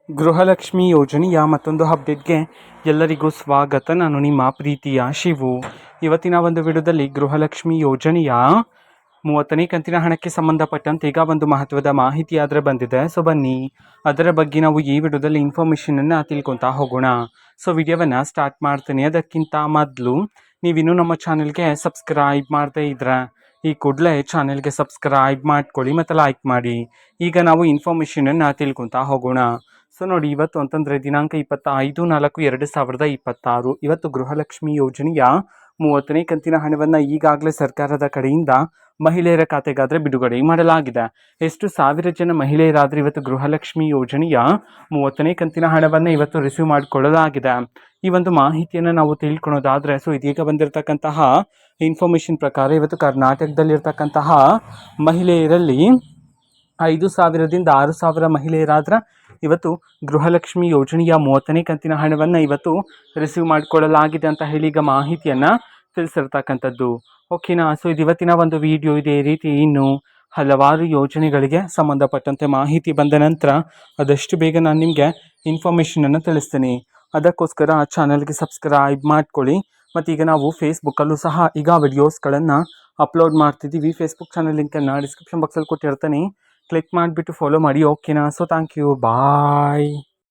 ಗೃಹಲಕ್ಷ್ಮಿ ಯೋಜನೆಯ ಮತ್ತೊಂದು ಅಪ್ಡೇಟ್ಗೆ ಎಲ್ಲರಿಗೂ ಸ್ವಾಗತ. ನಾನು ನಿಮ್ಮ ಪ್ರೀತಿಯ ಶಿವು. ಇವತ್ತಿನ ಒಂದು ವಿಡಿಯೋದಲ್ಲಿ ಗೃಹಲಕ್ಷ್ಮಿ ಯೋಜನೆಯ 30ನೇ ಕಂತಿನ ಹಣಕ್ಕೆ ಸಂಬಂಧಪಟ್ಟಂತೆ ಈಗ ಒಂದು ಮಹತ್ವದ ಮಾಹಿತಿ ಆದರೆ ಬಂದಿದೆ. ಸೊ ಬನ್ನಿ ಅದರ ಬಗ್ಗೆ ನಾವು ಈ ವಿಡಿಯೋದಲ್ಲಿ ಇನ್ಫಾರ್ಮೇಷನನ್ನು ತಿಳ್ಕೊತಾ ಹೋಗೋಣ. ಸೊ ವಿಡಿಯೋವನ್ನು ಸ್ಟಾರ್ಟ್ ಮಾಡ್ತೀನಿ. ಅದಕ್ಕಿಂತ ಮೊದಲು ನೀವಿನ್ನೂ ನಮ್ಮ ಚಾನೆಲ್ಗೆ ಸಬ್ಸ್ಕ್ರೈಬ್ ಮಾಡದೇ ಇದ್ರೆ ಈ ಕೂಡಲೇ ಚಾನೆಲ್ಗೆ ಸಬ್ಸ್ಕ್ರೈಬ್ ಮಾಡ್ಕೊಳ್ಳಿ ಮತ್ತು ಲೈಕ್ ಮಾಡಿ. ಈಗ ನಾವು ಇನ್ಫಾರ್ಮೇಷನನ್ನು ತಿಳ್ಕೊತಾ ಹೋಗೋಣ. ಸೊ ನೋಡಿ, ಇವತ್ತು ಅಂತಂದರೆ ದಿನಾಂಕ 25/4/2026 ಇವತ್ತು ಗೃಹಲಕ್ಷ್ಮಿ ಯೋಜನೆಯ 30ನೇ ಕಂತಿನ ಹಣವನ್ನು ಈಗಾಗಲೇ ಸರ್ಕಾರದ ಕಡೆಯಿಂದ ಮಹಿಳೆಯರ ಖಾತೆಗಾದರೆ ಬಿಡುಗಡೆ ಮಾಡಲಾಗಿದೆ. ಎಷ್ಟು ಸಾವಿರ ಜನ ಮಹಿಳೆಯರಾದರೆ ಇವತ್ತು ಗೃಹಲಕ್ಷ್ಮಿ ಯೋಜನೆಯ 30ನೇ ಕಂತಿನ ಹಣವನ್ನು ಇವತ್ತು ರಿಸೀವ್ ಮಾಡಿಕೊಳ್ಳಲಾಗಿದೆ. ಈ ಒಂದು ಮಾಹಿತಿಯನ್ನು ನಾವು ತಿಳ್ಕೊಳೋದಾದರೆ, ಸೊ ಇದೀಗ ಬಂದಿರತಕ್ಕಂತಹ ಇನ್ಫಾರ್ಮೇಷನ್ ಪ್ರಕಾರ ಇವತ್ತು ಕರ್ನಾಟಕದಲ್ಲಿರ್ತಕ್ಕಂತಹ ಮಹಿಳೆಯರಲ್ಲಿ 5,000ದಿಂದ 6,000 ಮಹಿಳೆಯರಾದ್ರೆ ಇವತ್ತು ಗೃಹಲಕ್ಷ್ಮಿ ಯೋಜನೆಯ 30ನೇ ಕಂತಿನ ಹಣವನ್ನು ಇವತ್ತು ರಿಸೀವ್ ಮಾಡಿಕೊಳ್ಳಲಾಗಿದೆ ಅಂತ ಹೇಳಿ ಈಗ ಮಾಹಿತಿಯನ್ನು ತಿಳಿಸಿರ್ತಕ್ಕಂಥದ್ದು. ಓಕೆನಾ? ಸೊ ಇದು ಇವತ್ತಿನ ಒಂದು ವಿಡಿಯೋ. ಇದೇ ರೀತಿ ಇನ್ನು ಹಲವಾರು ಯೋಜನೆಗಳಿಗೆ ಸಂಬಂಧಪಟ್ಟಂತೆ ಮಾಹಿತಿ ಬಂದ ನಂತರ ಆದಷ್ಟು ಬೇಗ ನಾನು ನಿಮಗೆ ಇನ್ಫಾರ್ಮೇಷನನ್ನು ತಿಳಿಸ್ತೀನಿ. ಅದಕ್ಕೋಸ್ಕರ ಚಾನಲ್ಗೆ ಸಬ್ಸ್ಕ್ರೈಬ್ ಮಾಡ್ಕೊಳ್ಳಿ. ಮತ್ತು ಈಗ ನಾವು ಫೇಸ್ಬುಕ್ಕಲ್ಲೂ ಸಹ ಈಗ ವಿಡಿಯೋಸ್ಗಳನ್ನು ಅಪ್ಲೋಡ್ ಮಾಡ್ತಿದ್ದೀವಿ. ಫೇಸ್ಬುಕ್ ಚಾನಲ್ ಲಿಂಕನ್ನು ಡಿಸ್ಕ್ರಿಪ್ಷನ್ ಬಾಕ್ಸಲ್ಲಿ ಕೊಟ್ಟಿರ್ತೀನಿ. ಕ್ಲಿಕ್ ಮಾಡಿಬಿಟ್ಟು ಫಾಲೋ ಮಾಡಿ. ಓಕೆನಾ? So thank you, bye.